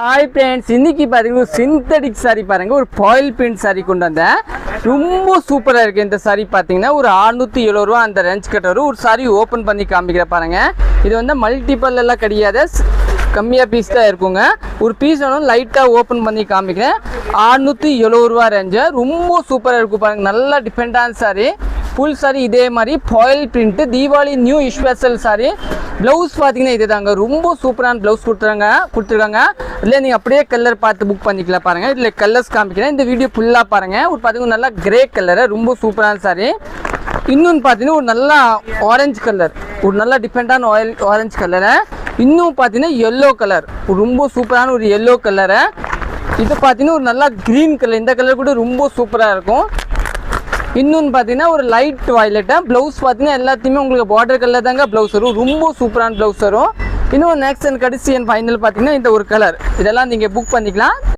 Hi friends, இன்னைக்கு பாத்தீங்கன்னா ஒரு சிந்தடிக் சாரி பாருங்க, ஒரு ஃபாயில் பிரிண்ட் சாரி கொண்டு வந்தேன். ரொம்ப சூப்பராக இருக்குது இந்த சாரி. பார்த்தீங்கன்னா ஒரு 670 ரூபா அந்த ரேஞ்ச் கட்ட வரும். ஒரு சாரி ஓப்பன் பண்ணி காமிக்கிற பாருங்க. இது வந்து மல்டிபிள் எல்லாம் கிடையாது, கம்மியாக பீஸ் தான் இருக்குங்க. ஒரு பீஸ் வேணும் லைட்டாக ஓப்பன் பண்ணி காமிக்கிறேன். 670 ரூபா ரேஞ்சு. ரொம்ப சூப்பராக இருக்கும் பாருங்க, நல்லா டிஃபரெண்டான சாரி. ஃபுல் சாரி இதே மாதிரி foil print, Deepavali new special sorry. Blouse பார்த்தீங்கன்னா இது தாங்க, ரொம்ப சூப்பரான ப்ளவுஸ் கொடுத்துருக்காங்க. இல்லை நீங்கள் அப்படியே கலர் பார்த்து புக் பண்ணிக்கலாம் பாருங்கள். இதில் கலர்ஸ் காமிக்கிறேன், இந்த வீடியோ ஃபுல்லாக பாருங்கள். ஒரு பார்த்தீங்கன்னா நல்லா கிரே கலரு, ரொம்ப சூப்பரான சாரி. இன்னொன்று பார்த்தீங்கன்னா ஒரு நல்லா ஆரஞ்சு கலர், ஒரு நல்லா டிஃப்ரெண்ட்டான ஆரஞ்சு கலரு. இன்னும் பார்த்தீங்கன்னா எல்லோ கலர், ரொம்ப சூப்பரான ஒரு எல்லோ கலரு. இது பார்த்தீங்கன்னா ஒரு நல்லா க்ரீன் கலர், இந்த கலர் கூட ரொம்ப சூப்பராக இருக்கும். இன்னொன்று பார்த்தீங்கன்னா ஒரு லைட் வயலட்டாக. ப்ளவுஸ் பார்த்தீங்கன்னா எல்லாத்தையுமே உங்களுக்கு பார்டர் கலர் தாங்க ப்ளவுஸ் வரும், ரொம்ப சூப்பரான ப்ளவுஸ் வரும். இன்னும் நெக்ஸ்ட் அண்ட் கடைசி அண்ட் ஃபைனல் பார்த்தீங்கன்னா இந்த ஒரு கலர். இதெல்லாம் நீங்கள் புக் பண்ணிக்கலாம்.